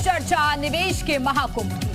चर्चा निवेश के महाकुंभ की।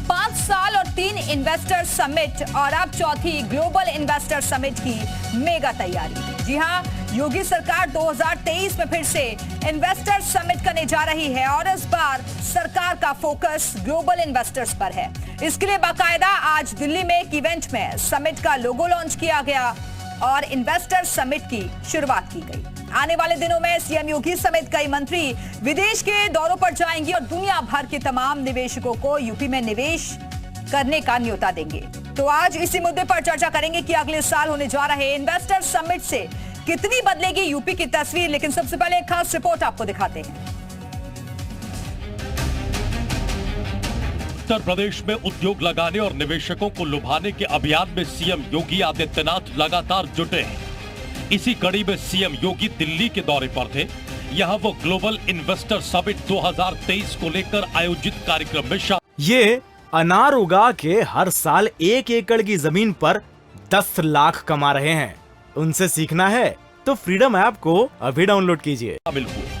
5 साल और 3 इन्वेस्टर समिट और अब चौथी ग्लोबल इन्वेस्टर समिट की मेगा तैयारी। जी हां, योगी सरकार 2023 में फिर से इन्वेस्टर समिट करने जा रही है और इस बार सरकार का फोकस ग्लोबल इन्वेस्टर्स पर है। इसके लिए बाकायदा आज दिल्ली में एक इवेंट में समिट का लोगो लॉन्च किया गया और इन्वेस्टर समिट की शुरुआत की गई। आने वाले दिनों में सीएम योगी समेत कई मंत्री विदेश के दौरों पर जाएंगे और दुनिया भर के तमाम निवेशकों को यूपी में निवेश करने का न्योता देंगे। तो आज इसी मुद्दे पर चर्चा करेंगे कि अगले साल होने जा रहे इन्वेस्टर समिट से कितनी बदलेगी यूपी की तस्वीर। लेकिन सबसे पहले एक खास रिपोर्ट आपको दिखाते हैं। उत्तर प्रदेश में उद्योग लगाने और निवेशकों को लुभाने के अभियान में सीएम योगी आदित्यनाथ लगातार जुटे हैं। इसी कड़ी में सीएम योगी दिल्ली के दौरे पर थे। यहां वो ग्लोबल इन्वेस्टर समिट 2023 को लेकर आयोजित कार्यक्रम में ये अनार उगा के हर साल 1 एकड़ की जमीन पर 10 लाख कमा रहे हैं। उनसे सीखना है तो फ्रीडम ऐप को अभी डाउनलोड कीजिए। शामिल हुए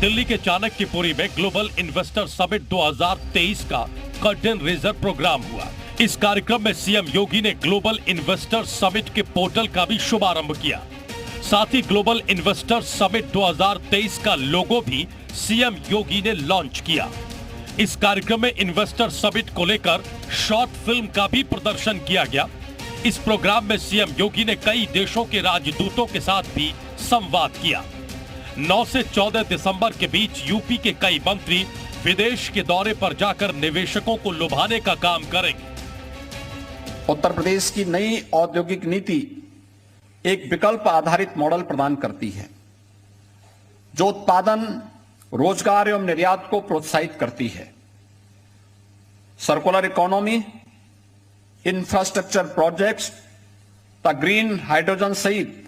दिल्ली के चाणक्यपुरी में ग्लोबल इन्वेस्टर समिट 2023 का कर्टन रेजर प्रोग्राम हुआ। इस कार्यक्रम में सीएम योगी ने ग्लोबल इन्वेस्टर समिट के पोर्टल का भी शुभारंभ किया। साथ ही ग्लोबल इन्वेस्टर समिट 2023 का लोगो भी सीएम योगी ने लॉन्च किया। इस कार्यक्रम में इन्वेस्टर समिट को लेकर शॉर्ट फिल्म का भी प्रदर्शन किया गया। इस प्रोग्राम में सीएम योगी ने कई देशों के राजदूतों के साथ भी संवाद किया। 9 से 14 दिसंबर के बीच यूपी के कई मंत्री विदेश के दौरे पर जाकर निवेशकों को लुभाने का काम करेंगे। उत्तर प्रदेश की नई औद्योगिक नीति एक विकल्प आधारित मॉडल प्रदान करती है, जो उत्पादन, रोजगार एवं निर्यात को प्रोत्साहित करती है। सर्कुलर इकोनॉमी, इंफ्रास्ट्रक्चर प्रोजेक्ट्स तथा ग्रीन हाइड्रोजन सहित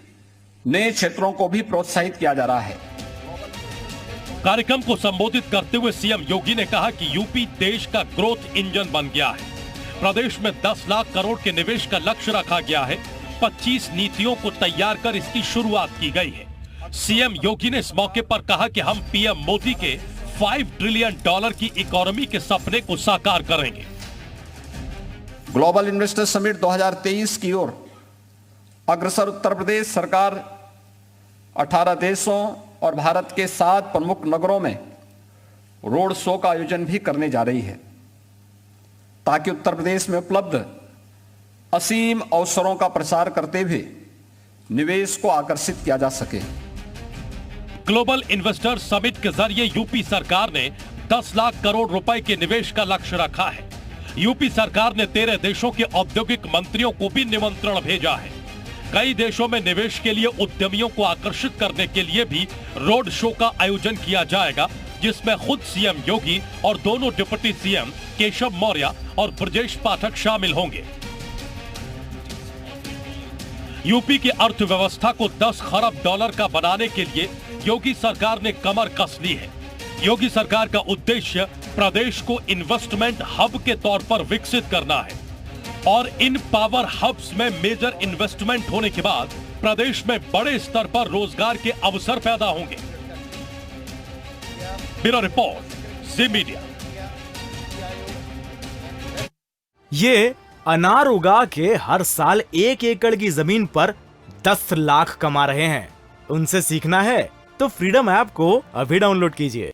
नए क्षेत्रों को भी प्रोत्साहित किया जा रहा है। कार्यक्रम को संबोधित करते हुए सीएम योगी ने कहा कि यूपी देश का ग्रोथ इंजन बन गया है। प्रदेश में 10 लाख करोड़ के निवेश का लक्ष्य रखा गया है। 25 नीतियों को तैयार कर इसकी शुरुआत की गई है। सीएम योगी ने इस मौके पर कहा कि हम पीएम मोदी के $5 ट्रिलियन की इकोनॉमी के सपने को साकार करेंगे। ग्लोबल इन्वेस्टर समिट 2023 की ओर अग्रसर उत्तर प्रदेश सरकार 18 देशों और भारत के 7 प्रमुख नगरों में रोड शो का आयोजन भी करने जा रही है, ताकि उत्तर प्रदेश में उपलब्ध असीम अवसरों का प्रसार करते हुए निवेश को आकर्षित किया जा सके। ग्लोबल इन्वेस्टर समिट के जरिए यूपी सरकार ने 10 लाख करोड़ रुपए के निवेश का लक्ष्य रखा है। यूपी सरकार ने 13 देशों के औद्योगिक मंत्रियों को भी निमंत्रण भेजा है। कई देशों में निवेश के लिए उद्यमियों को आकर्षित करने के लिए भी रोड शो का आयोजन किया जाएगा, जिसमें खुद सीएम योगी और दोनों डिप्टी सीएम केशव मौर्य और ब्रजेश पाठक शामिल होंगे। यूपी की अर्थव्यवस्था को 10 खरब डॉलर का बनाने के लिए योगी सरकार ने कमर कस ली है। योगी सरकार का उद्देश्य प्रदेश को इन्वेस्टमेंट हब के तौर पर विकसित करना है और इन पावर हब्स में मेजर इन्वेस्टमेंट होने के बाद प्रदेश में बड़े स्तर पर रोजगार के अवसर पैदा होंगे। ब्यूरो रिपोर्ट, जी मीडिया। ये अनार उगा के हर साल 1 एकड़ की जमीन पर 10 लाख कमा रहे हैं। उनसे सीखना है तो फ्रीडम ऐप को अभी डाउनलोड कीजिए।